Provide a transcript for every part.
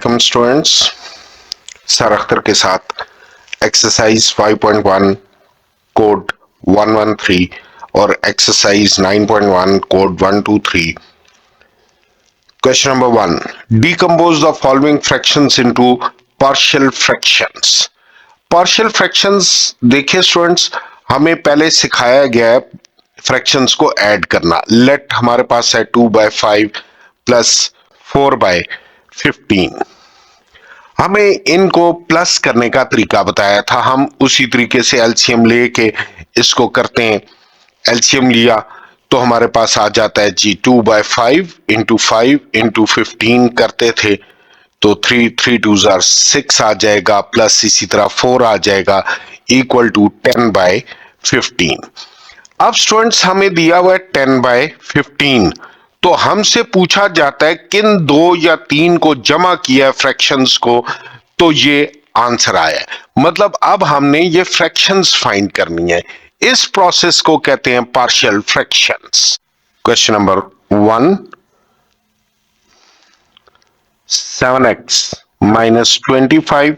अस्सलामुअलैकुम students, sir Akhtar के साथ एक्सरसाइज 5.1 कोड 113 और exercise 9.1 code 123। Question number 1, decompose the following fractions into partial fractions. Partial fractions देखिए students, हमें पहले सिखाया गया है फ्रैक्शंस को ऐड करना। लेट हमारे पास है 2/5 प्लस 4/15। हमें इनको प्लस करने का तरीका बताया था, हम उसी तरीके से एलसीएम लेके इसको करते हैं। एलसीएम लिया तो हमारे पास आ जाता है जी 2/5 इंटू 5 इंटू 15 करते थे तो 3 2 6 आ जाएगा, प्लस इसी तरह 4 आ जाएगा, इक्वल टू 10/15। अब स्टूडेंट्स हमें दिया हुआ है 10/15, तो हमसे पूछा जाता है किन 2 या 3 को जमा किया है फ्रैक्शंस को, तो ये आंसर आया है। मतलब अब हमने ये फ्रैक्शंस फाइंड करनी है। इस प्रोसेस को कहते हैं partial fractions. Question number 1, 7x minus 25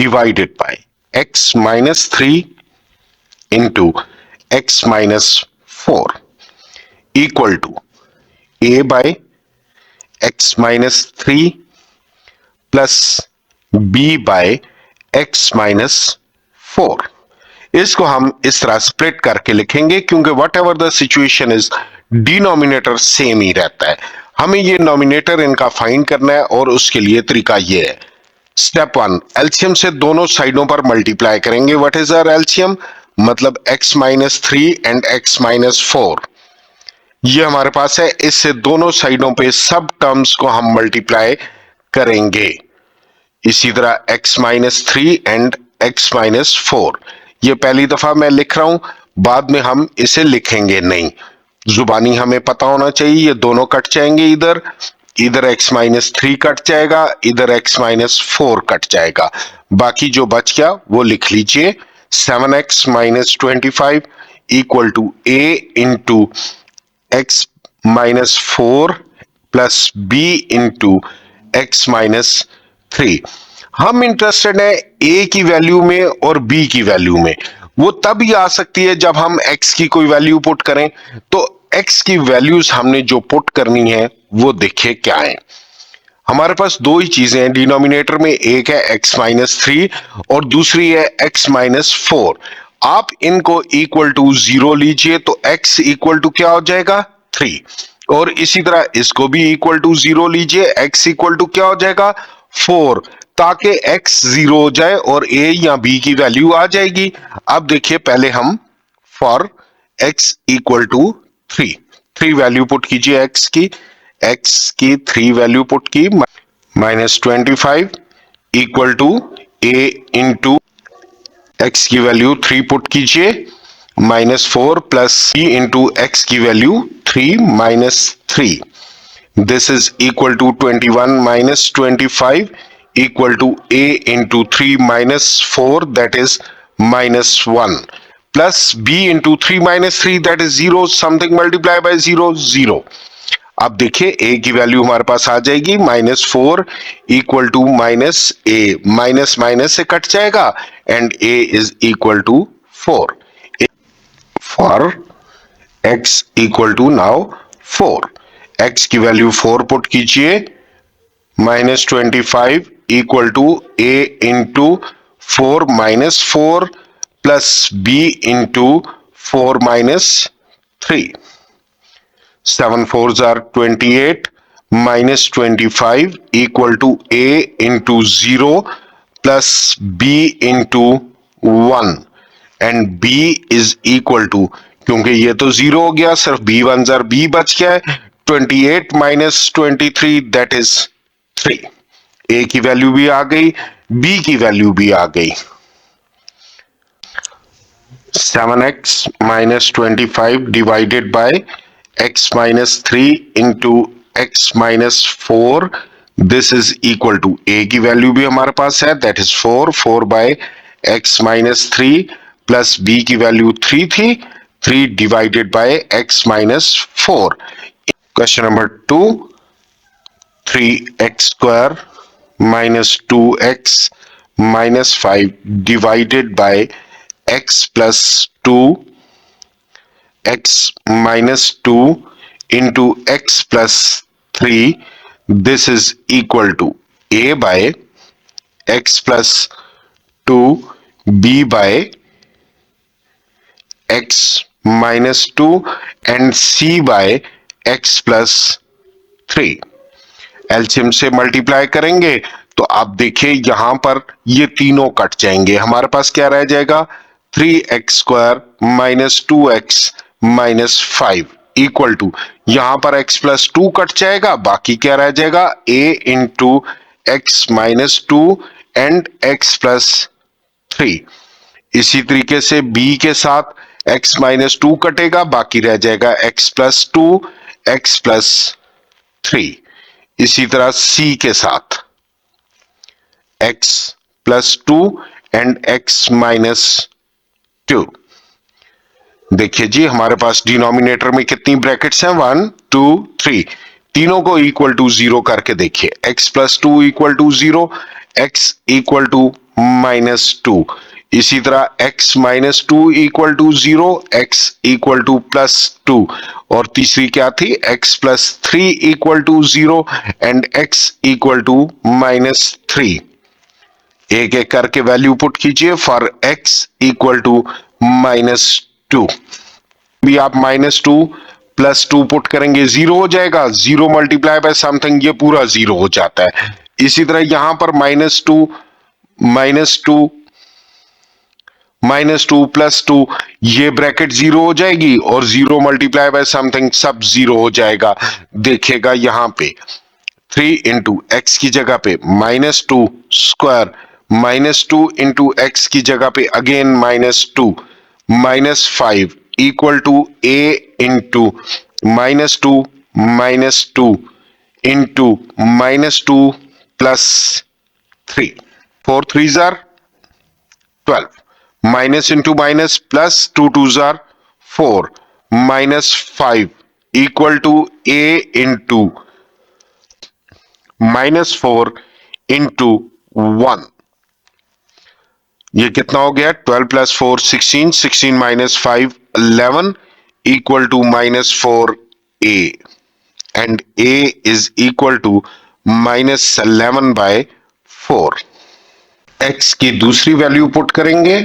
divided by x minus 3 into x minus 4 equal to a by x minus 3 plus b by x minus 4। इसको हम इस तरह स्प्लिट करके लिखेंगे क्योंकि whatever the situation is denominator same ही रहता है। हमें ये नॉमिनेटर इनका फाइंड करना है और उसके लिए तरीका ये है। स्टेप 1, एलसीएम से दोनों साइडों पर मल्टीप्लाई करेंगे। What is our LCM? मतलब x minus 3 and x minus 4 ये हमारे पास है। इससे दोनों साइडों पे सब टर्म्स को हम मल्टीप्लाई करेंगे। इसी तरह x minus 3 and x minus 4, ये पहली दफा मैं लिख रहा हूं, बाद में हम इसे लिखेंगे नहीं। जुबानी हमें पता होना चाहिए, ये दोनों कट जाएंगे, इधर इधर x माइनस 3 कट जाएगा, इधर x माइनस 4 कट जाएगा, बाकी जो बच गया वो लिख लीजिए। 7x minus 25 equal to a into x minus 4 plus b into x minus 3। हम इंटरेस्टेड है a की वैल्यू में और b की वैल्यू में। वो तब ही आ सकती है जब हम x की कोई वैल्यू पुट करें। तो x की वैल्यूज हमने जो पुट करनी है वो देखिए क्या है। हमारे पास दो ही चीजें हैं डिनोमिनेटर में, एक है x माइनस 3 और दूसरी है x माइनस 4। आप इनको इक्वल टू 0 लीजिए तो x इक्वल टू क्या हो जाएगा 3, और इसी तरह इसको भी इक्वल टू 0 लीजिए, x इक्वल टू क्या हो जाएगा 4, ताकि x 0 हो जाए और a या b की वैल्यू आ जाएगी। अब देखिए पहले हम for x equal to 3 value put कीजिए, x की 3 वैल्यू पुट की। Minus 25 equal to a into x की वैल्यू 3 पुट कीजिए, minus 4 plus c into x की value 3 minus 3। This is equal to 21 minus 25 equal to a into 3 minus 4 that is minus 1 plus b into 3 minus 3 that is 0, something multiply by 0 0। अब देखिए a की value हमारे पास आ जाएगी minus 4 equal to minus a, minus minus से cut जाएगा and a is equal to 4। For x equal to now 4, x की वैल्यू 4 पुट कीजिए, minus 25 equal to a into 4 minus 4 plus b into 4 minus 3। 7 4s are 28 minus 25 equal to a into 0 plus b into 1 and b is equal to, क्योंकि ये तो 0 हो गया, सिर्फ b 1s are b बच गया है, 28 minus 23 that is 3। a की वैल्यू भी आ गई, b की वैल्यू भी आ गई। 7x minus 25 divided by x minus 3 into x minus 4, this is equal to a की वैल्यू भी हमारे पास है, that is 4 by x minus 3 plus b की वैल्यू 3 थी, 3 divided by x minus 4। Question number 2, 3x square minus 2x minus 5 divided by x plus 2 x minus 2 into x plus 3. This is equal to a by x plus 2, b by x minus 2 and c by x plus 3. LCM से multiply करेंगे तो आप देखिए यहां पर ये तीनों cut जाएंगे, हमारे पास क्या रह जाएगा 3x square minus 2x minus 5 equal to, यहां पर x प्लस 2 कट जाएगा, बाकी क्या रह जाएगा a into x minus 2 and x plus 3। इसी तरीके से b के साथ x माइनस 2 कटेगा, बाकी रह जाएगा x प्लस 2 x प्लस 3। इसी तरह c के साथ x plus 2 and x minus 2। देखिए जी हमारे पास डिनोमिनेटर में कितनी ब्रैकेट्स हैं 1 2 3, तीनों को इक्वल टू 0 करके देखिए x plus 2 equal to 0, x equal to minus 2। इसी तरह x minus 2 equal to 0, x equal to plus 2। और तीसरी क्या थी x plus 3 equal to 0 and x equal to minus 3। एक एक करके वैल्यू पुट कीजिए for x equal to minus 2। भी आप माइनस 2 प्लस 2 पुट करेंगे 0 हो जाएगा, 0 मल्टीप्लाई बाय समथिंग ये पूरा 0 हो जाता है। इसी तरह यहां पर माइनस 2 माइनस 2 प्लस 2, ये ब्रैकेट 0 हो जाएगी और 0 मल्टीप्लाई बाय समथिंग सब 0 हो जाएगा। देखिएगा यहां पे 3 इंटू एक्स की जगह पे minus 2 square, minus 2 into X की जगह पे again minus 2 minus 5 equal to a into minus 2 into minus 2 plus 3। 4 3s are 12, minus into minus plus 2 2s are 4 minus 5 equal to a into minus 4 into 1। ये कितना हो गया 12 plus 4 16, 16 minus 5 11 equal to minus 4 a and a is equal to minus 11 by 4। x की दूसरी value put करेंगे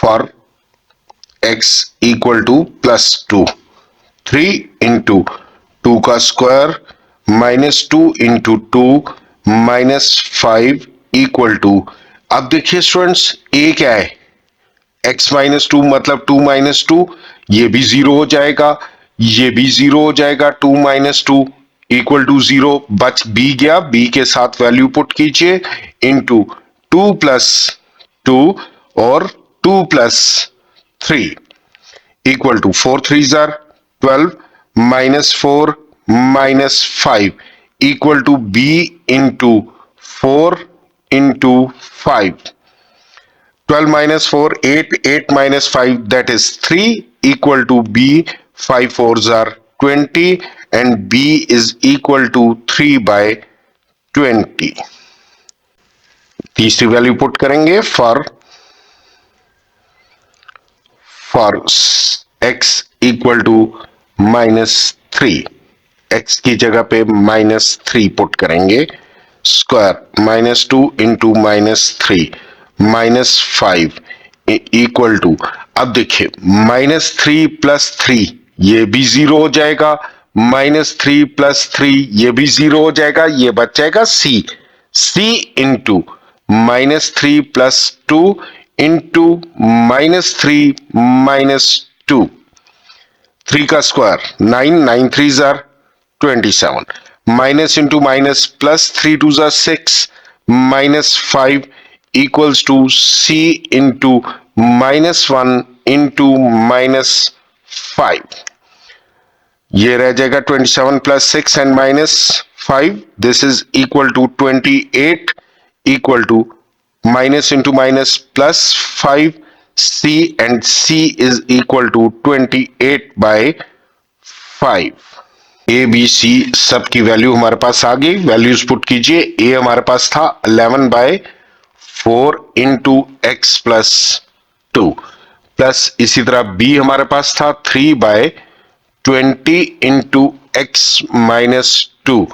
for x equal to plus 2, 3 into 2 का square minus 2 into 2 minus 5 equal to, अब देखिए स्टूडेंट्स a क्या है x माइनस 2 मतलब 2 minus 2, ये भी 0 हो जाएगा, ये भी 0 हो जाएगा, 2 माइनस 2 इक्वल टू 0, बच b गया, b के साथ वैल्यू पुट कीजिए इंटू 2 प्लस 2 और 2 plus 3 equal to 4 3s are 12 minus 4 minus 5 equal to b into 4 into 5। 12 minus 4 8, 8 minus 5 that is 3 equal to b, 5 4s are 20 and b is equal to 3 by 20। तीसरी value put करेंगे for x equal to minus 3, x की जगह पे minus 3 put करेंगे, square minus 2 into minus 3 minus 5 equal to, अब देखिए minus 3 plus 3 ये भी 0 हो जाएगा, माइनस 3 प्लस 3 ये भी 0 हो जाएगा, ये बच जाएगा c into minus 3 plus 2 into minus 3 minus 2। 3 का square 9, 9 3s are 27, minus into minus plus 3 2s are 6 minus 5 equals to c into minus 1 into minus 5। ये रह जाएगा 27 plus 6 and minus 5, this is equal to 28 equal to minus into minus plus 5 c and c is equal to 28 bye 5। A B C सब की value हमारे पास आ गई। Values put कीजिए। ए हमारे पास था 11/4 इंटू एक्स प्लस 2, प्लस इसी तरह बी हमारे पास था 3/20 into x minus 2,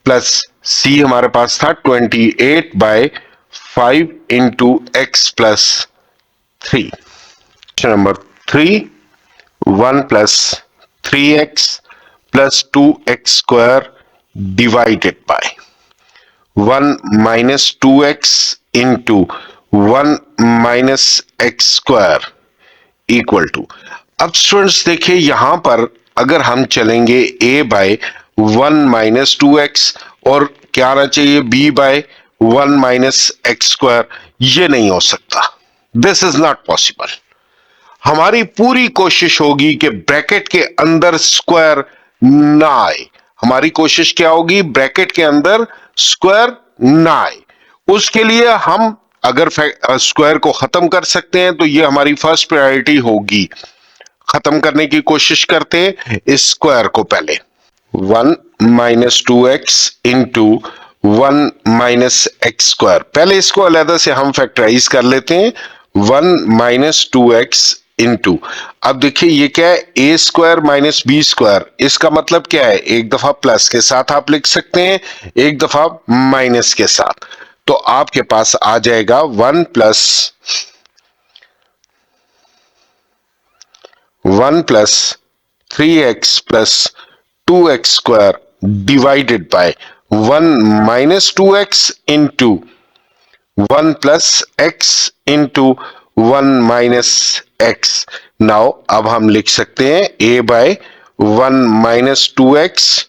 plus C हमारे पास था 28/5 into x plus 3। Number 3, 1 plus 3x plus 2x square divided by 1 minus 2x into 1 minus X square equal to. अब स्टूडेंट्स देखिए यहां पर अगर हम चलेंगे a बाय 1 माइनस 2x और क्या आना चाहिए b by 1 minus X square, ये नहीं हो सकता। This is not possible. हमारी पूरी कोशिश होगी कि ब्रैकेट के अंदर स्क्वायर ना आए। हमारी कोशिश क्या होगी? ब्रैकेट के अंदर स्क्वायर ना आए। उसके लिए हम अगर स्क्वायर को खत्म कर सकते हैं तो ये हमारी फर्स्ट प्रायोरिटी होगी। खत्म करने की कोशिश करते हैं इस स्क्वायर को। पहले 1 minus 2x into 1 minus X square, पहले इसको अलग से हम फैक्टराइज कर लेते हैं। 1 माइनस 2x इंटू, अब देखिए ये क्या है? ए स्क्वायर माइनस बी स्क्वायर। इसका मतलब क्या है? एक दफा प्लस के साथ आप लिख सकते हैं, एक दफा माइनस के साथ। तो आपके पास आ जाएगा 1 plus 3x plus 2x square divided by 1 minus 2x into 1 plus x into 1 minus x। Now अब हम लिख सकते हैं a by 1 minus 2x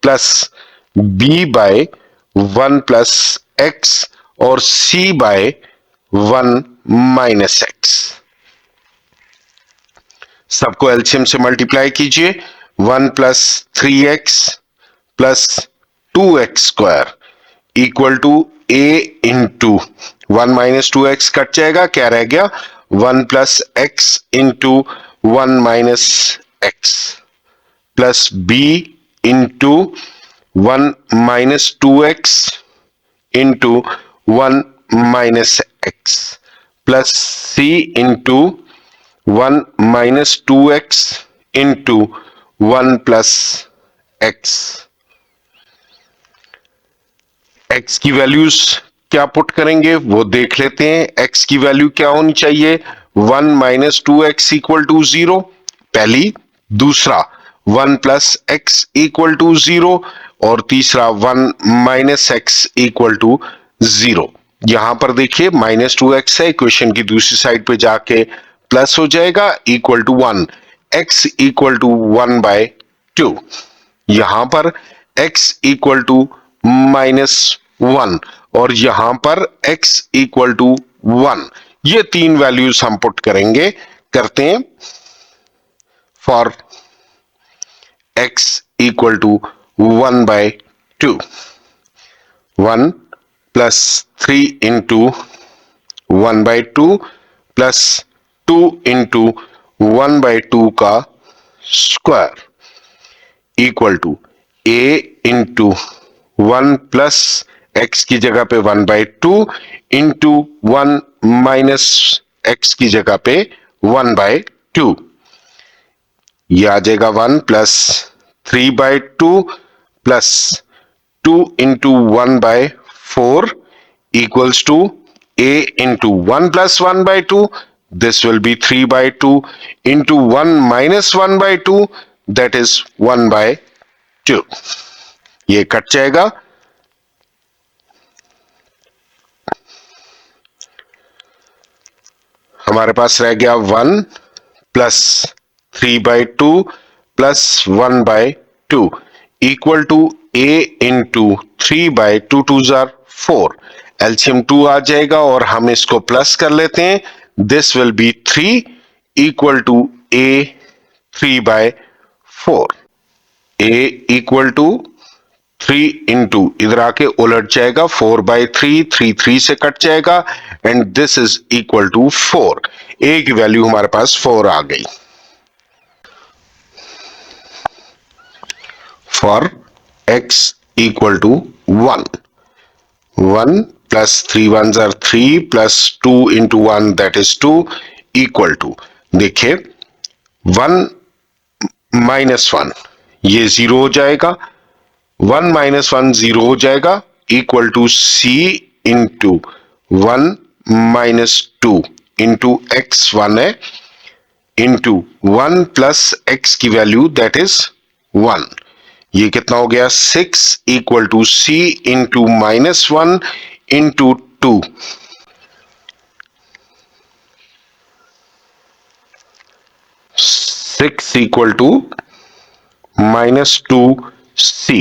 plus b by 1 plus x और c बाय 1 माइनस x। सबको एलसीएम से मल्टीप्लाई कीजिए। 1 plus 3x plus 2x square equal to a into 1 minus 2x cut जाएगा, क्या रह गया? 1 plus x into 1 minus x plus b into 1 minus 2x into 1 minus x plus c into 1 minus 2x into 1 plus x। x की values क्या put करेंगे वो देख लेते हैं। x की वैल्यू क्या होनी चाहिए? 1 माइनस 2x इक्वल टू 0 पहली, दूसरा 1 प्लस एक्स इक्वल टू 0 और तीसरा 1 माइनस एक्स इक्वल टू 0। यहां पर देखिए माइनस 2x है, इक्वेशन की दूसरी साइड पे जाके प्लस हो जाएगा equal to 1, x equal to 1/2। यहां पर x इक्वल टू माइनस 1 और यहां पर x इक्वल टू 1। ये तीन वैल्यूज हम पुट करेंगे। करते हैं for x equal to 1/2। 1 plus 3 into 1/2 plus 2 into 1/2 का square equal to a into 1 plus X की जगह पे 1/2 इंटू 1 माइनस एक्स की जगह पे 1/2। ये आ जाएगा 1 plus 3/2 plus 2 into 1/4 equals to a into 1 plus 1/2. This will be 3/2 into 1 minus 1/2, that is 1/2. ये कट जाएगा। हमारे पास रह गया 1 plus 3/2 plus 1/2 equal to a into 3/2 2 जार 4। एलसीएम 2 आ जाएगा और हम इसको प्लस कर लेते हैं। This will be 3 equal to a 3/4। a equal to 3 into इधर आके उलट जाएगा 4/3, 3 3 से कट जाएगा and this is equal to 4। a की वैल्यू हमारे पास 4 आ गई। for x equal to 1. 1 plus 3 ones are 3 plus 2 into 1 that is 2 equal to, देखिए 1 minus 1 ये 0 हो जाएगा, 1 minus 1 0 हो जाएगा equal to c into 1 minus 2 into x 1 है into 1 plus x की वैल्यू that is 1. ये कितना हो गया 6 equal to c into minus 1 into 2. 6 equal to minus 2c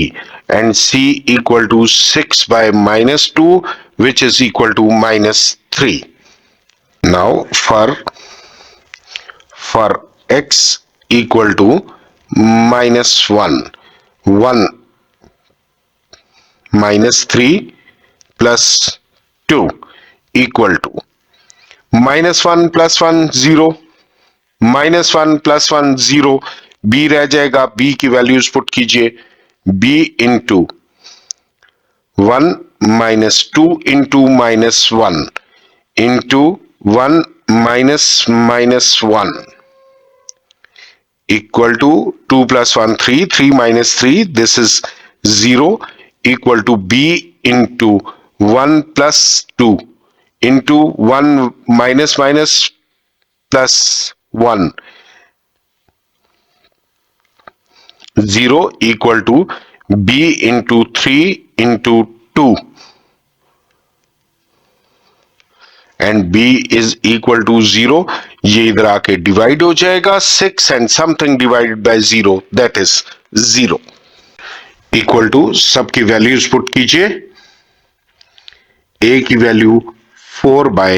and c equal to 6 by minus 2 which is equal to minus 3. Now for x equal to minus 1, 1 minus 3 plus 2 equal to minus 1 plus 1 0, minus 1 plus 1 0, b रह जाएगा, b की values put कीजिए, b into 1 minus 2 into minus 1 into 1 minus minus 1 equal to 2 plus 1 3, 3 minus 3 this is 0 equal to b into 1 plus 2 into 1 minus minus plus 1 0 equal to b into 3 into 2 and b is equal to 0. ये इधर आके divide हो जाएगा, 6 and something divided by 0 that is 0 equal to सबकी values put कीजिए, a की value 4 by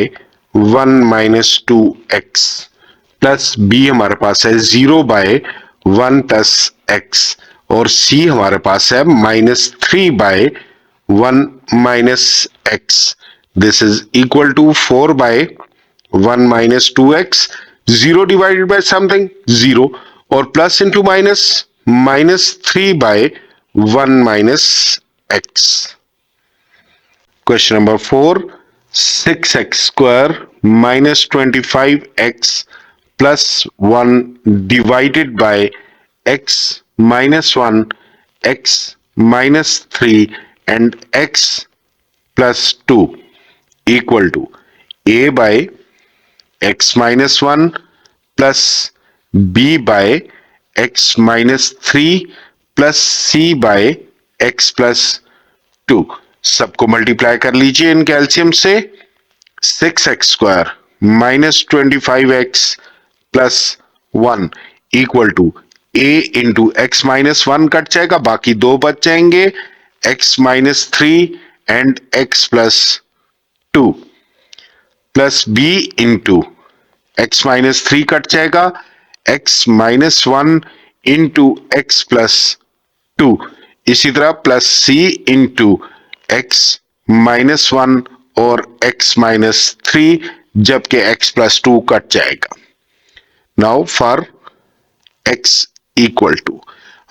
1 minus 2x plus b हमारे पास है 0 by 1 plus x और c हमारे पास है minus 3 by 1 minus x. This is equal to 4 by 1 minus 2x, 0 divided by something 0 और plus into minus minus 3 by 1 minus x. Question number 4, 6x square minus 25x plus 1 divided by x minus 1, x minus 3 and x plus 2 equal to a by x minus 1 plus b by x minus 3 plus c by x plus 2. सबको multiply कर लीजिए इन कैल्शियम से, 6x स्क्वायर minus 25x plus 1 equal to a into x minus 1 cut जाएगा, बाकी 2 बच जाएंगे, x minus 3 and x plus 2 plus b into x minus 3 cut जाएगा, x minus 1 into x plus 2, इसी तरह plus c into x minus 1 और x minus 3 जबकि x plus 2 cut जाएगा. Now for x equal to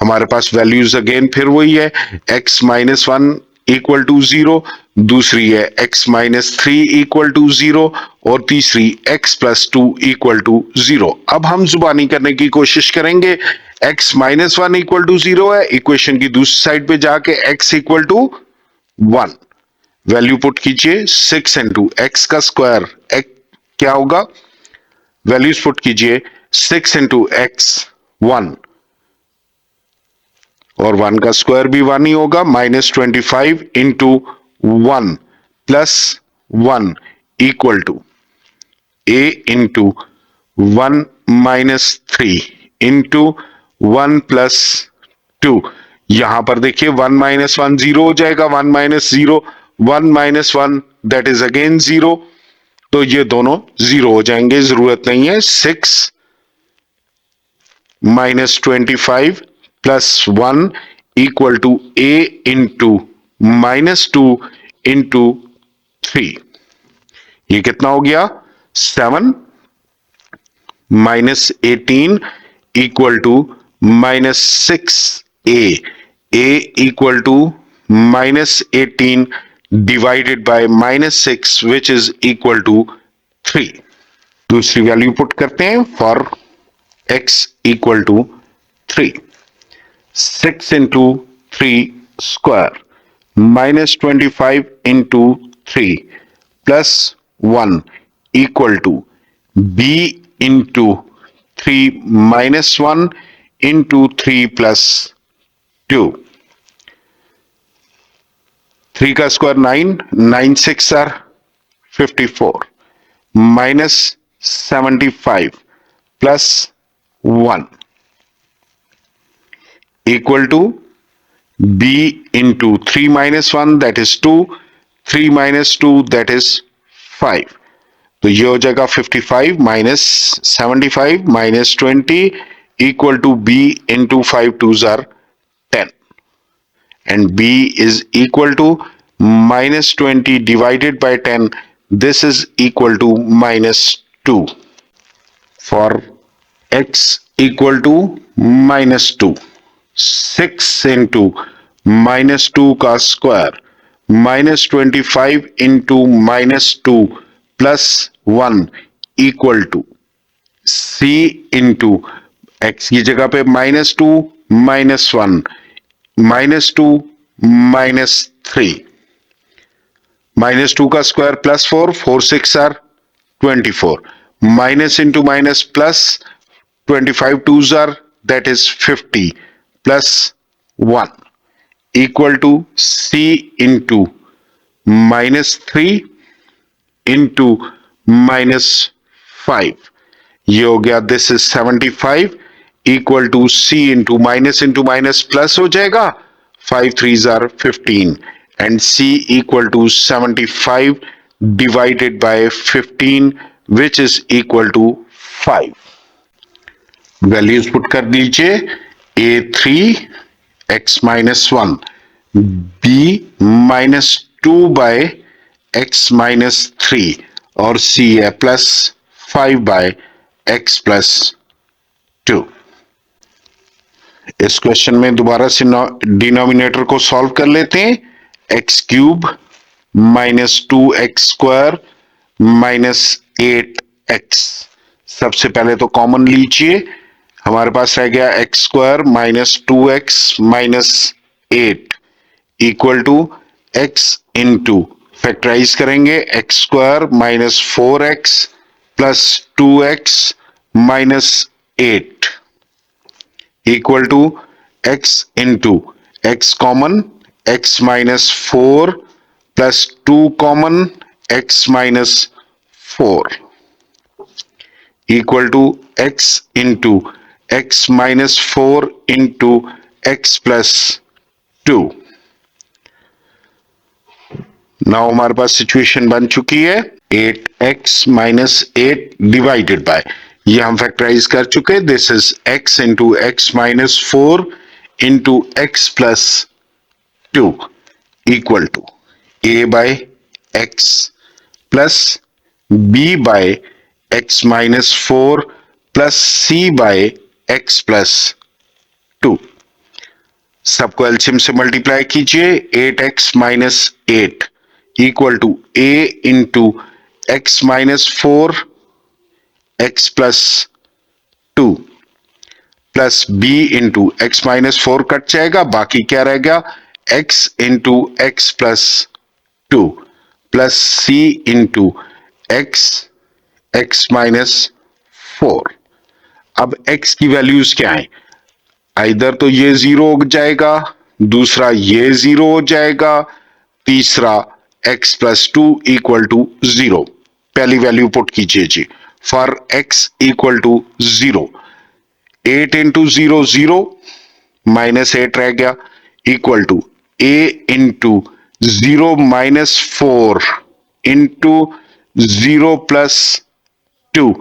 हमारे पास values again फिर वही है, x माइनस 1 इक्वल टू 0, दूसरी है x माइनस 3 इक्वल टू 0 और तीसरी x प्लस 2 इक्वल टू 0. अब हम जुबानी करने की कोशिश करेंगे. x माइनस 1 इक्वल टू 0 है, इक्वेशन की दूसरी साइड पे जाके x equal to 1 value put कीजिए, 6 इंटू एक्स का स्क्वायर क्या होगा, वैल्यूज पुट कीजिए, 6 इंटू एक्स 1 और 1 का स्क्वायर भी 1 ही होगा, minus 25 into 1 plus 1 equal to a into 1 minus 3 into 1 plus 2. यहां पर देखिए 1 माइनस 1 0 हो जाएगा, 1 minus 0 1 minus 1 that is again 0, तो ये दोनों 0 हो जाएंगे, जरूरत नहीं है. 6 minus 25 plus 1 equal to a into minus 2 into 3. ये कितना हो गया, 7 minus 18 equal to minus 6a a equal to minus 18 divided by minus 6 which is equal to 3. दूसरी वैल्यू पुट करते हैं for x equal to 3. 6 into 3 square minus 25 into 3 plus 1 equal to b into 3 minus 1 into 3 plus 2. 3 का square 9, 9 6 are 54 minus 75 plus 1 equal to b into 3 minus 1 that is 2, 3 minus 2 that is 5. तो ये हो जाएगा 55 minus 75 minus 20 equal to b into 5 twos are 10. And b is equal to minus 20 divided by 10. This is equal to minus 2. For x equal to minus 2. 6 into minus 2 का square minus 25 into minus 2 plus 1 equal to c into x की जगह पे minus 2 minus 1 minus 2 minus 3 minus 2 का square plus 4 4 6 are 24 minus into minus plus 25 twos are that is 50 plus 1 equal to c into minus 3 into minus 5. ये हो गया this is 75 equal to c into minus plus हो जाएगा 5 threes are 15 and c equal to 75 divided by 15 which is equal to 5. Values put कर दीजिए a3 x minus 1 b minus 2 by x minus 3 और c है plus 5 by x plus 2. इस question में दोबारा से डिनोमिनेटर को सॉल्व कर लेते हैं. x cube minus 2x square minus 8x. सबसे पहले तो कॉमन लीजिए. हमारे पास रह गया x square minus 2x minus 8 equal to x into factorise करेंगे x square minus 4x plus 2x minus 8 equal to x into x common x minus 4 plus 2 common x minus 4 equal to x into x minus 4 into x plus 2. Now हमारे पास situation बन चुकी है 8x minus 8 divided by ये हम factorise कर चुके. This is x into x minus 4 into x plus 2 equal to a by x plus b by x minus 4 plus c by x plus 2. सबको LCM से multiply कीजिए. 8x minus 8 equal to a into x minus 4 x plus 2 plus b into x minus 4 cut जाएगा. बाकी क्या रह गया x into x plus 2 plus c into x minus 4. अब x की वैल्यूज क्या है. इधर तो ये 0 हो जाएगा, दूसरा ये 0 हो जाएगा, तीसरा x plus 2 equal to 0. पहली वैल्यू पुट कीजिए जी. For x equal to 0 8 into 0 0 minus 8 रह गया equal to a into 0 minus 4 into 0 plus 2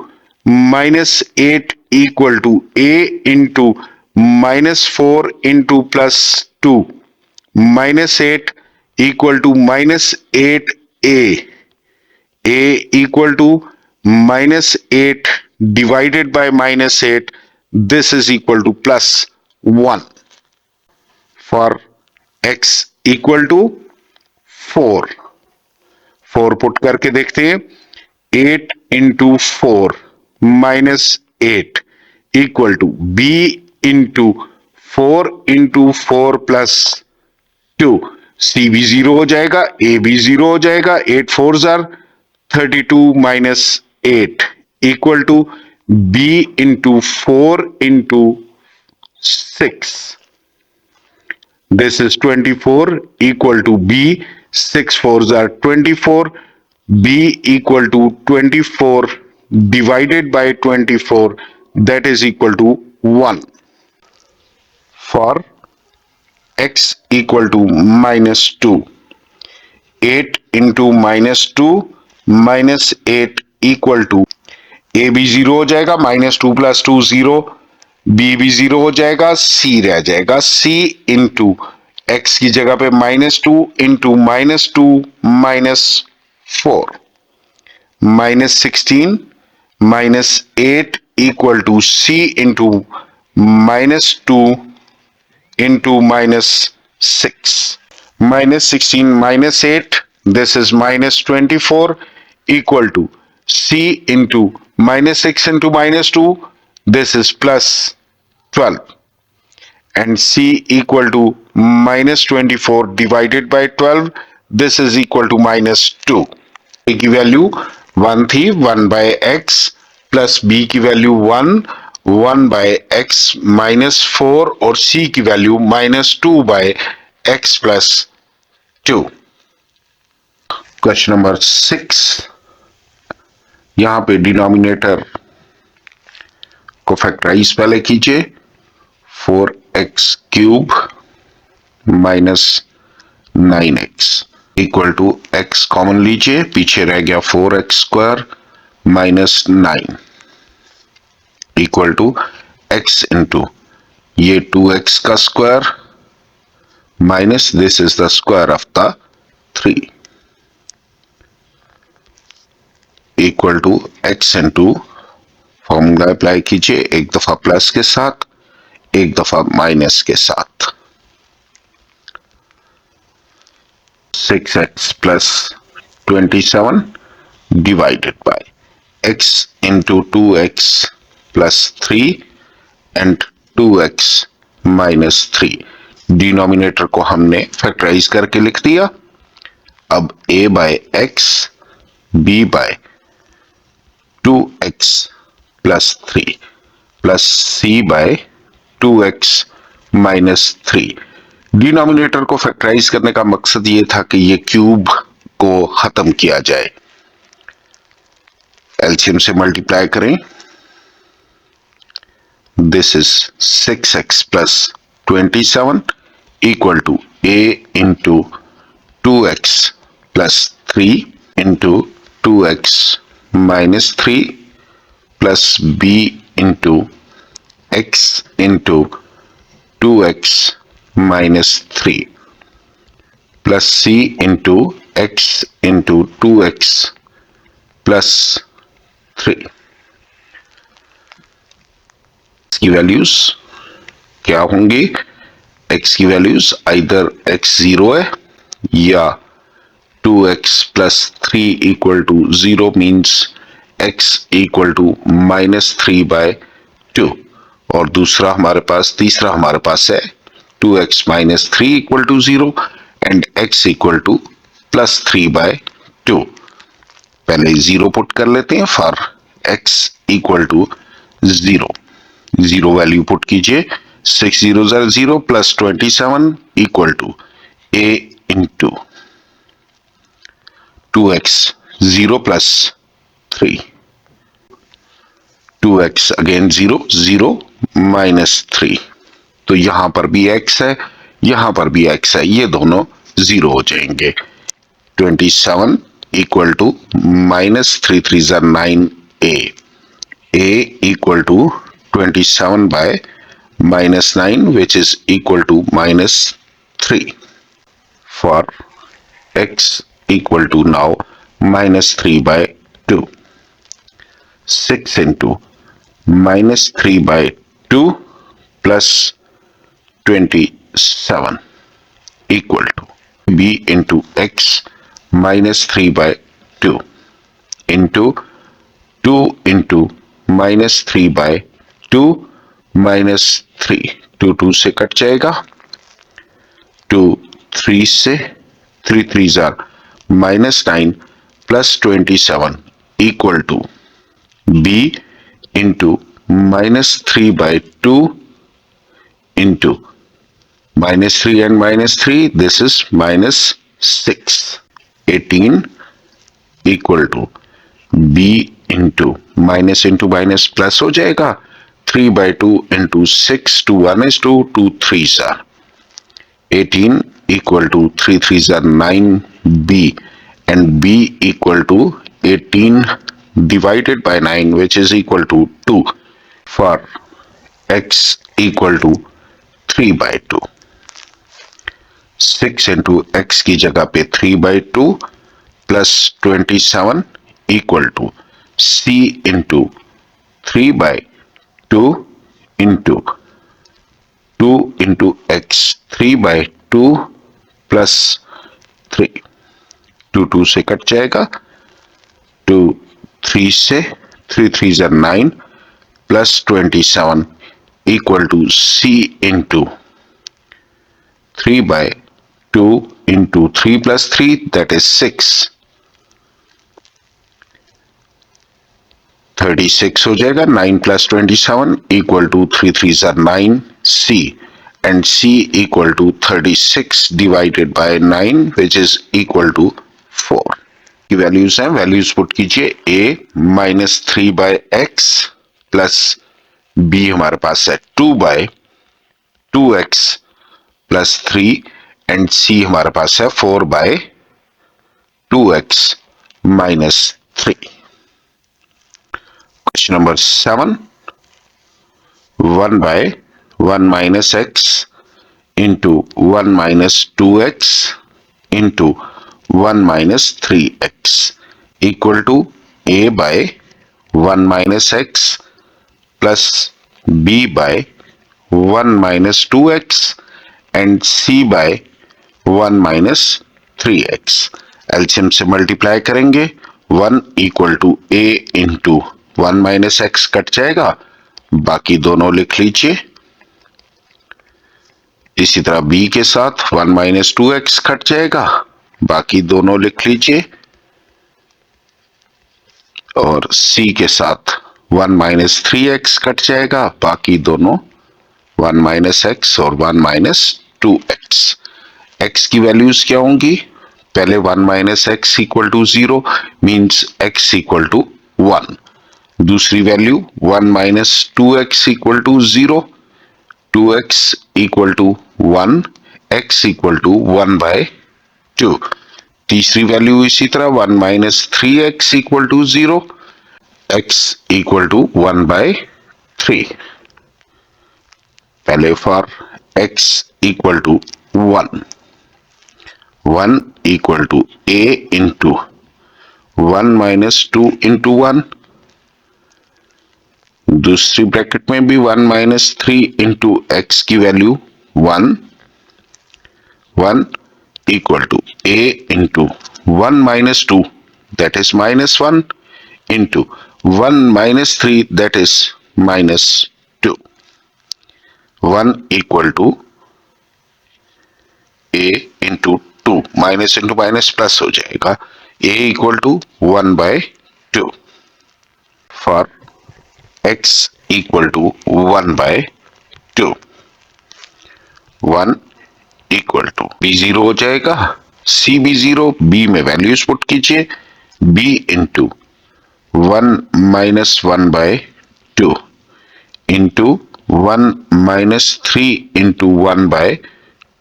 minus 8 equal to a into minus 4 into plus 2 minus 8 equal to minus 8a. a equal to minus 8 divided by minus 8. This is equal to plus 1. For x equal to 4, 4 put करके देखते हैं। 8 into 4 minus 8 equal to b into 4 plus 2, c भी 0 हो जाएगा, a भी 0 हो जाएगा। 8 4 जार 32 minus 8 equal to b into 4 into 6, this is 24 equal to b, 6 4s are 24, b equal to 24 divided by 24, that is equal to 1. For x equal to minus 2, 8 into minus 2 minus 8 equal to a भी 0 हो जाएगा, minus 2 plus 2 0, b भी 0 हो जाएगा, c रह जाएगा। c into x की जगह पे -2 into -2 -4, -16 -8 equal to c into -2 into -6, -16 -8, this is -24 equal to c into -6 into -2, this is plus 12, and c equal to -24 divided by 12, this is equal to -2. a की value 1 थी, 1 by x plus b की value 1, 1 by x -4 और c की value -2 by x plus 2. Question number 6, यहां पे denominator को factorise पहले कीजिए। 4x cube minus 9x equal to x common लीजिए, पीछे रह गया 4x square minus 9 equal to x into ये 2x का square minus this is the square of the 3 equal to x into formula apply कीजिए, एक दफा प्लस के साथ एक दफा माइनस के साथ। 6x plus 27 divided by x into 2x plus 3 and 2x minus 3। Denominator को हमने फैक्टराइज करके लिख दिया। अब a by x, b by 2x plus 3 plus c by 2x minus 3। Denominator को फैक्टराइज करने का मकसद ये था कि ये क्यूब को खत्म किया जाए। एलसीएम से मल्टीप्लाई करें, this is 6x plus 27 equal to a into 2x plus 3 into 2x minus 3 plus b into x into 2x minus 3 plus c into x into 2x plus 3। की वैल्यूज क्या होंगी? x की values either x 0 है या 2x plus 3 equal to 0 means x equal to -3 by 2, और तीसरा हमारे पास है 2x minus 3 equal to 0 and x equal to +3 by 2। पहले 0 पुट कर लेते हैं for x equal to 0, 0 value put कीजिए। 6 0 0 plus 27 equal to a into 2x 0 plus 3, 2x again 0 0 minus 3, तो यहां पर भी x है, यहां पर भी x है, ये दोनों 0 हो जाएंगे। 27 equal to -3 3 9 a equal to 27 by -9 which is equal to -3 for x equal to now -3 by 2, 6 into -3 by 2 plus 7 equal to b into x minus 3 by 2 into 2 into minus 3 by 2 minus 3, 2 से cut जाएगा, 2 3 से, 3 3s are minus 9 plus 27 equal to b into minus 3 by 2 into minus 3 and minus 3, this is minus 6. 18 equal to b into minus plus हो जाएगा, 3 by 2 into 6, 2 1 is 2, 2 3s are 18 equal to 3 3s are 9b, and b equal to 18 divided by 9, which is equal to 2, for x equal to 3 by 2. 6 into x की जगह पे 3 by 2 plus 27 equal to c into 3 by 2 into 2 into x, 3 by 2 plus 3, 2 2 से cut जाएगा, 2 3 से, 3 3s are 9 plus 27 equal to c into 3 by 2 into 3 plus 3, that is 6. 36 हो जाएगा, 9 plus 27 equal to 3 3s are 9, c, and c equal to 36 divided by 9, which is equal to 4. की values हैं, values put कीजिए, a minus 3 by x plus b हमारे पास है 2 by 2x plus 3, and c हमारे पास है 4 by 2x minus 3. Question number 7, 1 by 1 minus x into 1 minus 2x into 1 minus 3x equal to a by 1 minus x plus b by 1 minus 2x and c by 1 minus 3x. LCM से multiply करेंगे, 1 equal to a into 1 minus x cut जाएगा, बाकी दोनों लिख लीजिए. इसी तरह b के साथ 1 minus 2x कट जाएगा, बाकी दोनों लिख लीजिए, और c के साथ 1 minus 3x कट जाएगा, बाकी दोनों 1 minus x और 1 minus 2x. x की वैल्यूज क्या होंगी, पहले 1 minus x equal to 0 means x equal to 1. दूसरी value 1 minus 2x equal to 0, 2x equal to 1, x equal to 1 by 2. तीसरी वैल्यू इसी तरह 1 minus 3x equal to 0, x equal to 1 by 3. पहले for x equal to 1, 1 equal to a into 1 minus 2 into 1, दूसरी bracket में भी 1 minus 3 into x की value 1, 1 equal to a into 1 minus 2, that is minus 1, into 1 minus 3, that is minus 2. 1 equal to a into 2, minus into minus plus हो जाएगा, a equal to 1 by 2. For x equal to 1 by 2, 1 equal to b 0 हो जाएगा, c भी 0, b में values put कीजिए, b into 1 minus 1 by 2 into 1 minus 3 into 1 by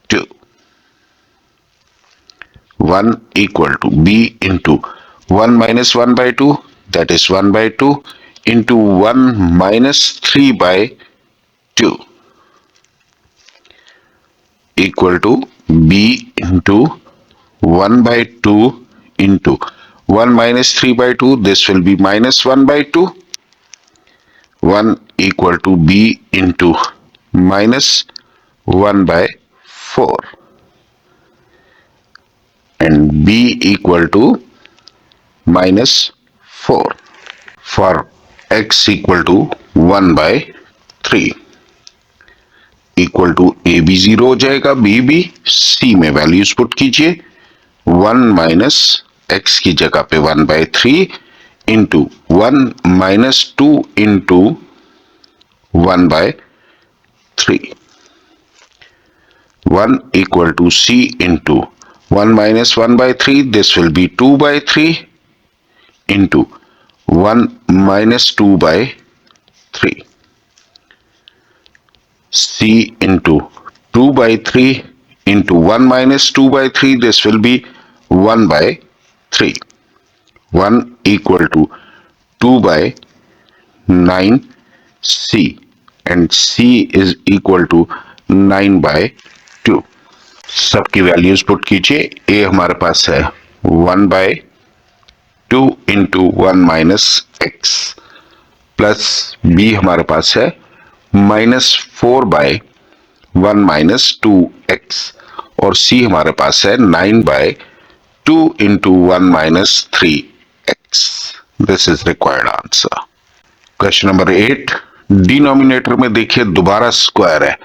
2, 1 equal to b into 1 minus 1 by 2, that is 1 by 2, into 1 minus 3 by 2 equal to b into 1 by 2 into 1 minus 3 by 2, this will be minus 1 by 2, 1 equal to b into minus 1 by 4 and b equal to -4 for x equal to 1 by 3 equal to ए भी 0 हो जाएगा, B भी। सी में values put कीजिए, 1 minus x की जगह पे 1 by 3 into 1 minus 2 into 1 by 3, 1 equal to c into 1 minus 1 by 3, this will be 2 by 3 into 1 minus 2 by 3. c into 2 by 3 into 1 minus 2 by 3, this will be 1 by 3. 1 equal to 2 by 9 c and c is equal to 9 by 2. सबकी values put कीजिए। a हमारे पास है 1 by 2 into 1 minus X, plus b हमारे पास है -4 bye 1 minus 2x, और c हमारे पास है 9 by 2 into 1 minus 3x. This is required answer. Question number 8, denominator में देखिए दोबारा स्क्वायर है,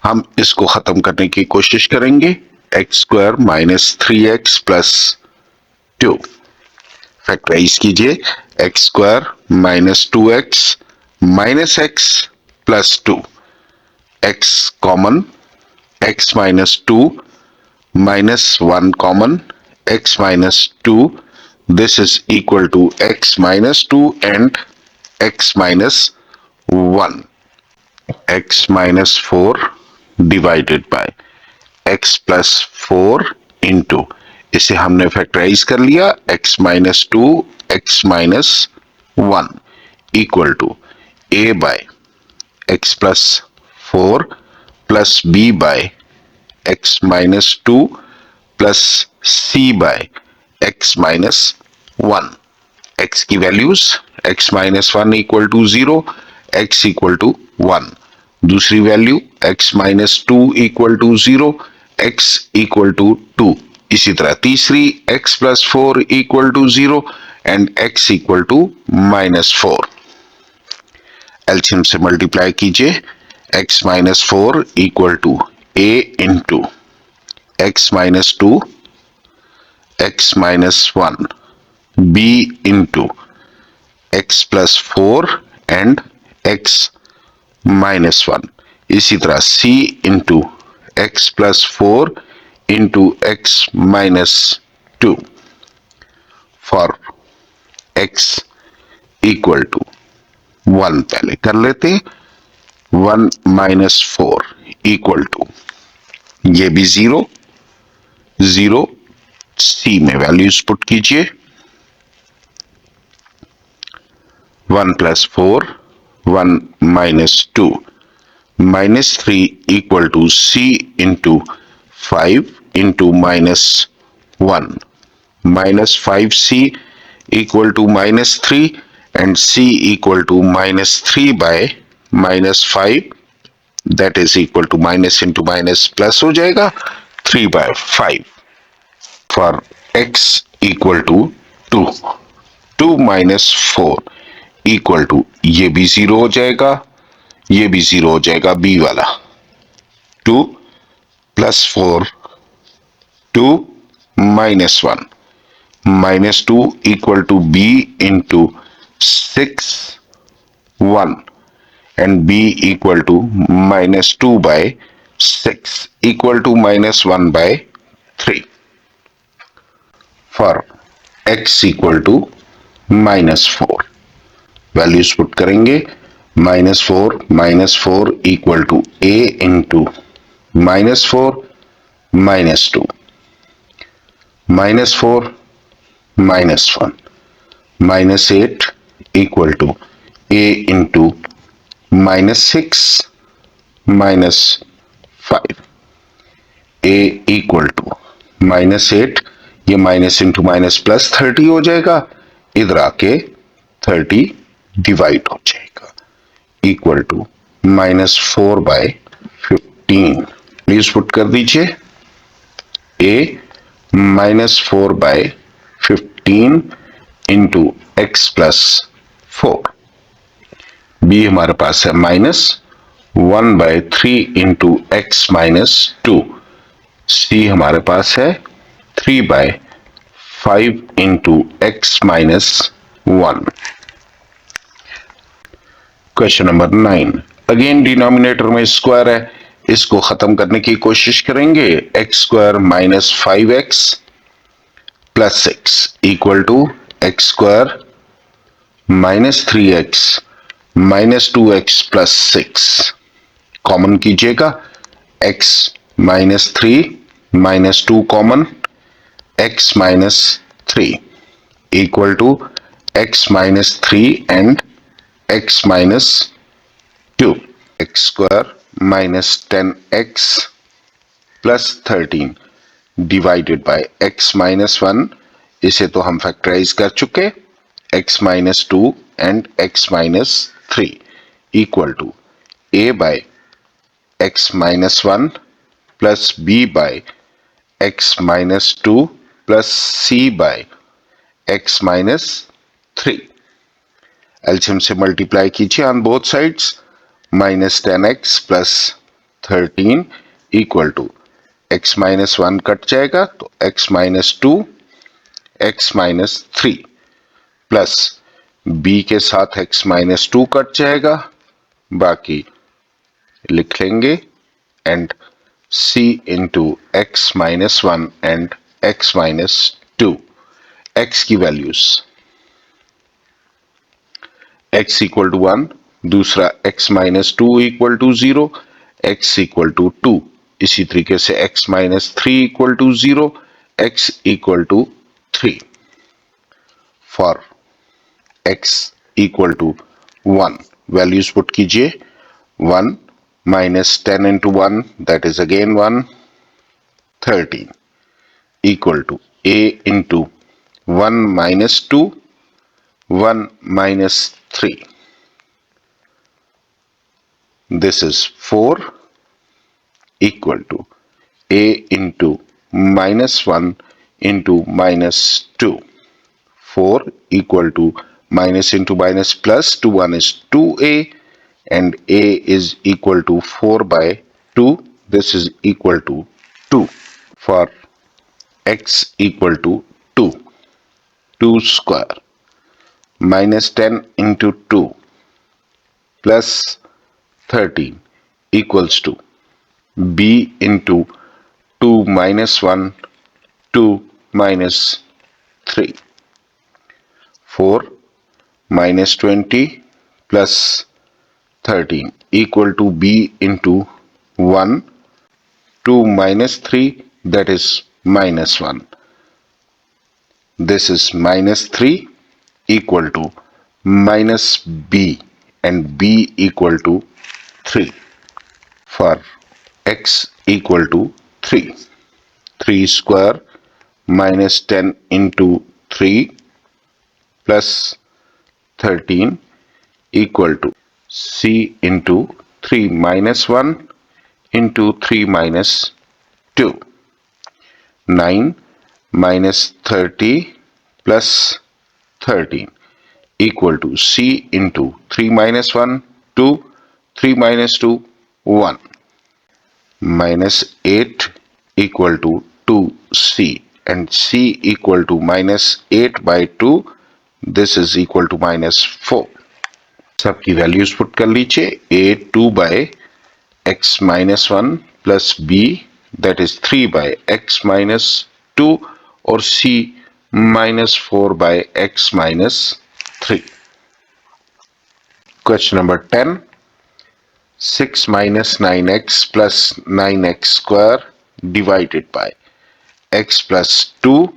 हम इसको खत्म करने की कोशिश करेंगे। X square minus 3x plus 2, factorise कीजिए। X square minus 2x minus X plus 2, x common, x minus 2 minus 1 common, x minus 2, this is equal to x minus 2 and x minus 1, x minus 4 divided by x plus 4 into, इसे हमने factorise कर लिया, x minus 2 x minus 1 equal to a by x plus 4 plus b by x minus 2 plus c by x minus 1. x की values, x minus 1 equal to 0, x equal to 1, दूसरी value x minus 2 equal to 0, x equal to 2, इसी तरह तीसरी x plus 4 equal to 0 and x equal to -4. LCM से multiply कीजिए, x minus 4 equal to a into x minus 2 x minus 1, b into x plus 4 and x minus 1, इसी तरह c into x plus 4 into x minus 2 for x equal to 1 पहले कर लेते, 1 minus 4 equal to, ये भी 0 0, c में values put कीजिए, 1 plus 4 1 minus 2 minus 3 equal to c into 5 into minus 1, minus 5c equal to -3 and c equal to -3 by -5, that is equal to minus into minus plus हो जाएगा 3 by 5 for x equal to 2, 2 minus 4 equal to, ये भी 0 हो जाएगा, ये भी 0 हो जाएगा, b वाला 2 plus 4 2 minus 1, -2 equal to b into 6 1 and b equal to -2 by 6 equal to -1 by 3 for x equal to -4. Values put करेंगे, -4 equal to a into -4 -2, -4 -1, -8 equal to a into -6 -5, a equal to -8, ये minus into minus plus 30 हो जाएगा, इधर आके 30 divide हो जाएगा, equal to -4 by 15. Please put कर दीजिए a -4/15 into x plus 4। b हमारे पास है -1/3 इंटू एक्स -2। c हमारे पास है 3/5 into x -1। Question number 9। Again denominator में स्क्वायर है, इसको खत्म करने की कोशिश करेंगे। X square -5x plus 6 equal to x square -3x -2x plus 6। Common कीजिएगा, x -3 -2 common, x -3 equal to x -3 and x -2। X square -10x plus 13 divided by x -1। इसे तो हम फैक्टराइज कर चुके। x -2 and x -3 equal to a by x -1 plus b by x -2 plus c by x -3। LCM से multiply कीजिए on both sides. -10x plus 13 equal to x -1 cut जाएगा तो x -2 x -3 plus b के साथ x -2 cut जाएगा, बाकी लिख लेंगे and c into x -1 and x -2। x की वैल्यूज x इक्वल टू 1, दूसरा x -2 equal to 0, x equal to 2। इसी तरीके से x -3 equal to 0, x equal to 3। For x equal to 1 values put कीजिए। 1 -10 into 1 that is again 1, 13 equal to a into 1 -2 1 -3, this is 4 equal to a into -1 into -2। 4 equal to minus into minus plus to 1 is 2a and a is equal to 4 by 2. This is equal to 2 for x equal to 2. 2 square minus 10 into 2 plus 13 equals to b into 2 minus 1, 2 minus 3. 4 minus 20 plus 13 equal to b into 1, 2 minus 3 that is minus 1. This is minus 3 equal to minus b and b equal to 3 for x equal to 3. 3 square minus 10 into 3 plus 13 equal to c into 3 minus 1 into 3 minus 2. 9 minus 30 plus 13 equal to c into 3 minus 1, 2, 3 minus 2, 1. Minus 8 equal to 2c and c equal to minus 8 by 2. This is equal to minus 4. सबकी values put कर लीजिए। a 2 by x minus 1 plus b that is 3 by x minus 2 और c minus 4 by x minus 3. Question number 10. 6 minus 9x plus 9x square divided by x plus 2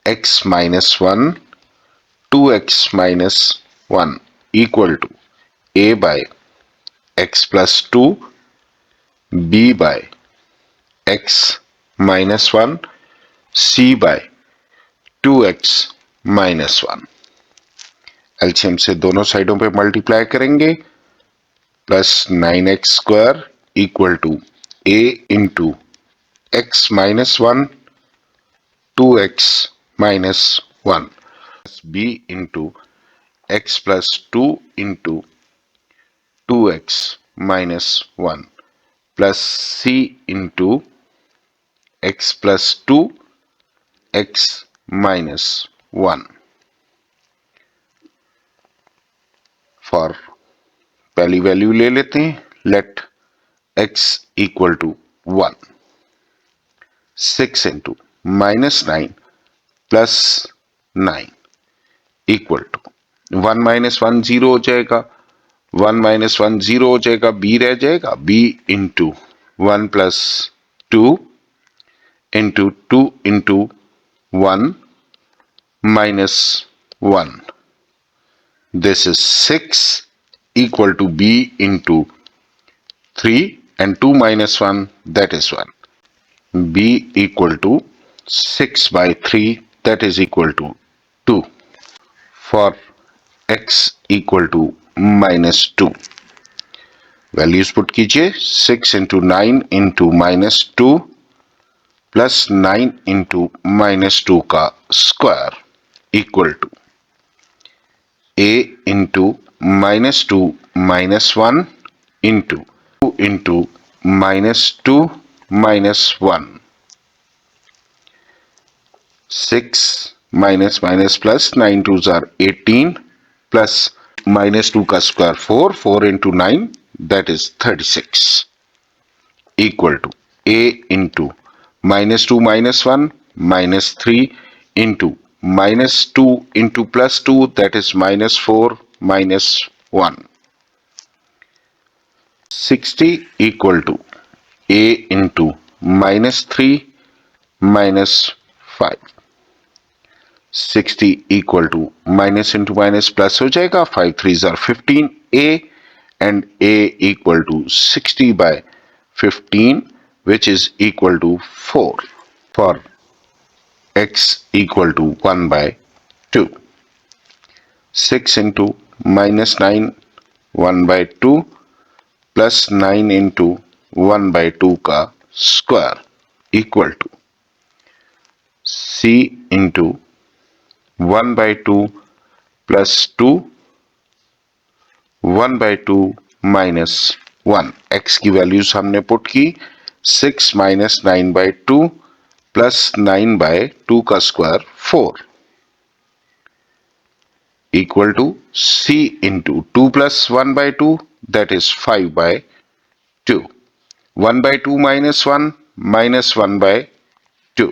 x minus 1 2x minus 1 equal to a by x plus 2 b by x minus 1 c by 2x minus 1। LCM से दोनों साइडों पे multiply करेंगे। Plus 9x square equal to a into x minus one 2x minus one b into x plus two into 2x minus one plus c into x plus two x minus one for पहली वैल्यू ले लेते हैं, let x equal to 1 6 into minus 9 plus 9 equal to 1 minus 1 zero हो जाएगा, 1 minus 1 zero हो जाएगा, b रह जाएगा, b into 1 plus 2 into 2 into 1 minus 1. This is 6 equal to b into 3 and 2 minus 1 that is 1. b equal to 6 by 3 that is equal to 2. For x equal to minus 2. Values put कीजिए 6 into 9 into minus 2 plus 9 into minus 2 का square equal to a into minus 2 minus 1 into 2 into minus 2 minus 1. 6 minus minus plus 9 twos are 18 plus minus 2 का square 4, 4 into 9 that is 36 equal to a into minus 2 minus 1 minus 3 into minus 2 into plus 2 that is minus 4 minus 1. 60 equal to a into minus 3 minus 5. 60 equal to minus into minus plus हो जाएगा, 5 3s are 15 a and a equal to 60 by 15 which is equal to 4 for x equal to 1 by 2. 6 into minus 9 1 by 2 plus 9 into 1 by 2 का square equal to c into 1 by 2 plus 2 1 by 2 minus 1. x की values हमने put की 6 minus 9 by 2 plus 9 by 2 का square 4 equal to c into 2 plus 1 by 2 that is 5 by 2. 1 by 2 minus 1 minus 1 by 2.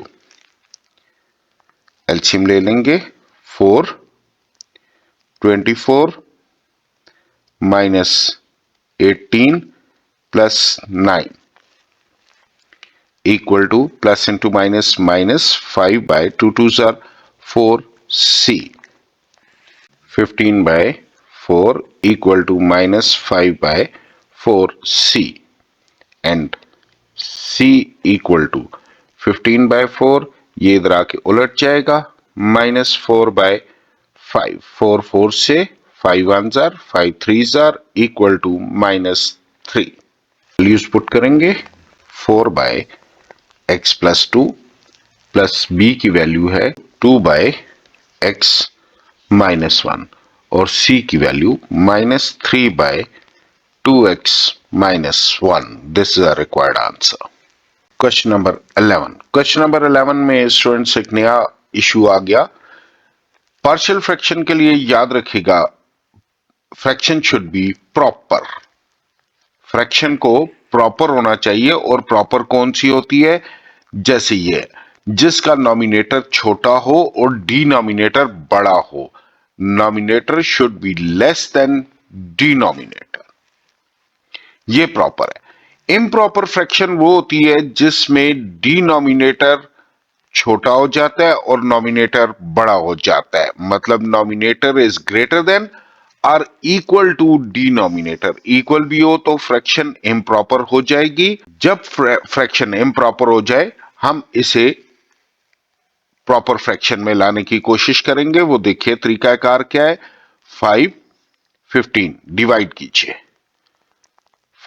LCM ले लेंगे 4 24 minus 18 plus 9 equal to plus into minus minus 5 by 2 twos are 4c. 15 by 4 equal to minus 5 by 4c and c equal to 15 by 4 ये इधर आके उलट जाएगा minus 4 by 5. 4 4 से 5 1s are 5 3s are equal to minus 3. Values put करेंगे 4 by x plus 2 plus b की value है 2 by x minus 1 और c की value minus 3 by 2x minus 1. This is a required answer. Question number 11. Question number 11 में students एक नया issue आ गया. Partial fraction के लिए याद रखिएगा fraction should be proper. Fraction को प्रॉपर होना चाहिए और प्रॉपर कौन सी होती है? जैसे ये जिसका नॉमिनेटर छोटा हो और डिनोमिनेटर बड़ा हो. Nominator should be less than denominator. ये प्रॉपर है. इम्प्रॉपर फ्रैक्शन वो होती है जिसमें डिनोमिनेटर छोटा हो जाता है और नॉमिनेटर बड़ा हो जाता है. मतलब नॉमिनेटर इज ग्रेटर देन और इक्वल टू डिनोमिनेटर. इक्वल भी हो तो फ्रैक्शन इम्प्रॉपर हो जाएगी. जब फ्रैक्शन इम्प्रॉपर हो जाए हम इसे प्रॉपर फ्रैक्शन में लाने की कोशिश करेंगे. वो देखिए तरीकाकार क्या है. 5 15 डिवाइड कीजिए.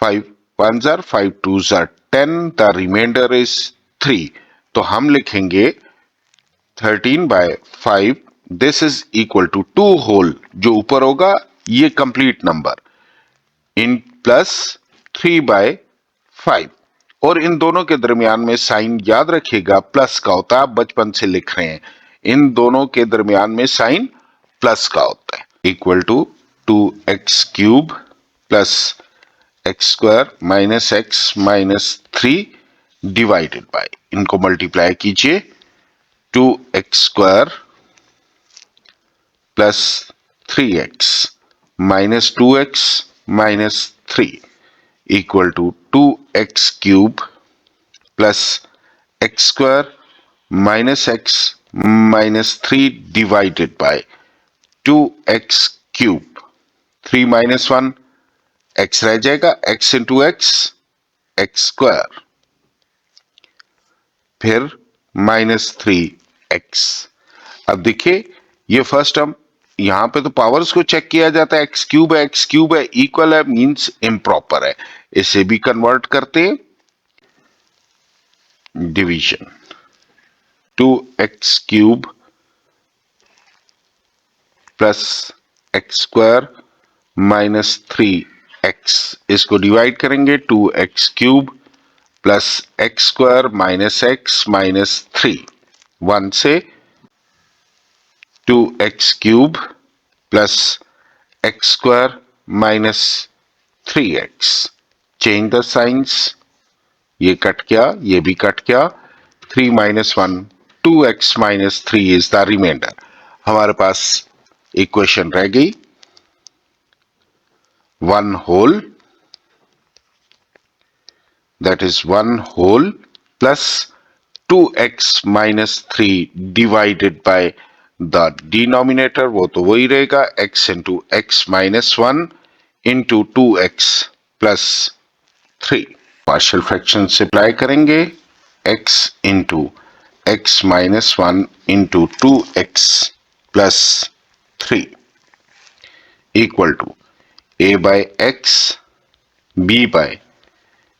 5 1 जार 5 2 जार 10, द रिमाइंडर इज 3। तो हम लिखेंगे 13/5, this is equal to 2 whole, जो ऊपर होगा ये कंप्लीट नंबर, इन प्लस 3/5। और इन दोनों के दरमियान में साइन याद रखिएगा प्लस का होता है, आप बचपन से लिख रहे हैं, इन दोनों के दरमियान में साइन प्लस का होता है। Equal to 2x³ plus x² minus x minus 3 divided by, इनको मल्टीप्लाई कीजिए, 2x² plus 3x minus 2x minus 3 equal to 2x³ plus x² minus x minus 3 divided by 2x³। 3 minus 1 x रह जाएगा, x into x² फिर minus 3x। अब देखिए ये first term, यहां पे तो पावर्स को चेक किया जाता है, x³ है इक्वल है मींस इम्प्रॉपर है, इसे भी कन्वर्ट करते हैं division. 2x³ plus x² minus 3x, इसको डिवाइड करेंगे, 2x³ plus x² minus x minus 3, 1 से 2x³ plus x² minus 3x, change the signs, ये कट गया, ये भी कट गया, 3 minus 1 2x minus 3 is the remainder. हमारे पास इक्वेशन रह गई 1 whole, that is 1 whole plus 2x minus 3 divided by the denominator, वो तो वही रहेगा, x into x minus 1 into 2x plus 3। Partial fraction से अप्लाई करेंगे, x into x minus 1 into 2x plus 3 equal to a by x, b by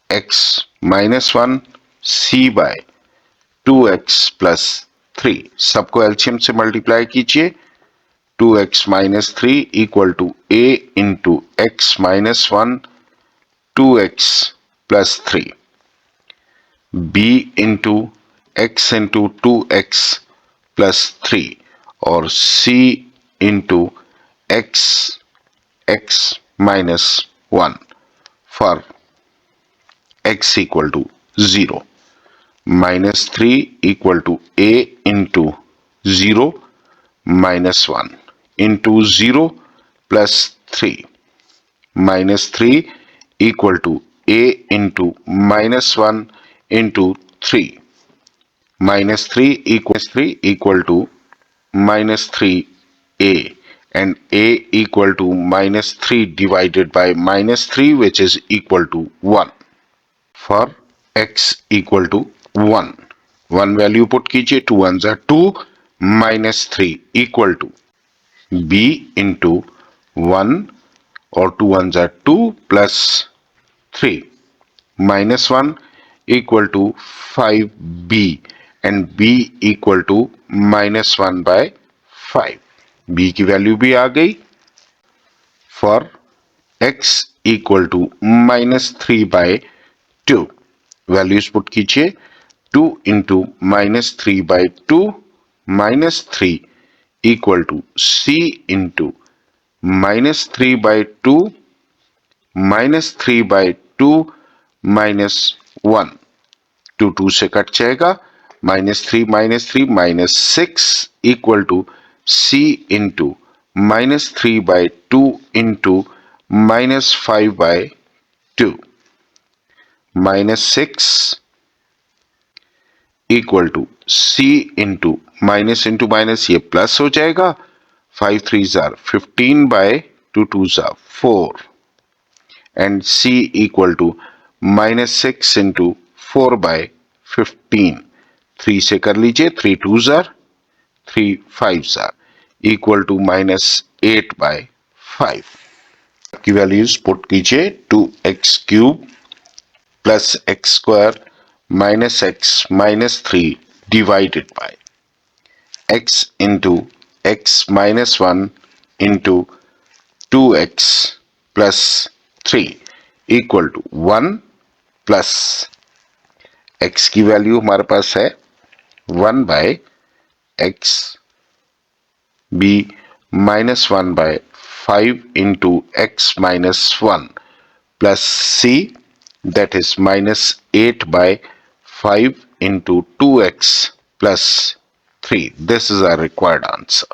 x minus 1, c by 2x plus 3, सबको LCM से multiply कीजिए, 2x minus 3 equal to a into x minus 1 2x plus 3, b into x into 2x plus 3 और c into x minus 1 for x equal to 0, minus 3 equal to a into 0 minus 1 into 0 plus 3, minus 3 equal to a into minus 1 into 3, minus 3 equal to minus 3a, and a equal to minus 3 divided by minus 3, which is equal to 1 for x equal to 1। 1 value put कीजिए, 2 1 ज़ा 2 minus 3 equal to b into 1 और 2 1 ज़ा 2 plus 3 minus 1 equal to 5b and b equal to minus 1 by 5। b की value भी आ गई for x equal to minus 3 by 2, values put कीजिए, 2 into minus 3 by 2 minus 3 equal to c into minus 3 by 2 minus 3 by 2 minus 1, 2 2 से cut जाएगा, minus 3 minus 6 equal to c into minus 3 by 2 into minus 5 by 2, minus 6 equal to c into minus ये plus हो जाएगा, 5 3 जार 15 by 2 2 जार 4 and c equal to minus 6 into 4 by 15, 3 से कर लीजिए, 3 2 जार 3 5 जार इक्वल टू माइनस 8 बाय 5 की वैल्यूज पुट कीजिए, 2x³ plus x square minus x minus 3 divided by x into x minus 1 into 2x plus 3 equal to 1 plus x की value हमारे पास है 1 by x b minus 1 by 5 into x minus 1 plus c that is minus 8 by 5 into 2x plus 3. This is our required answer.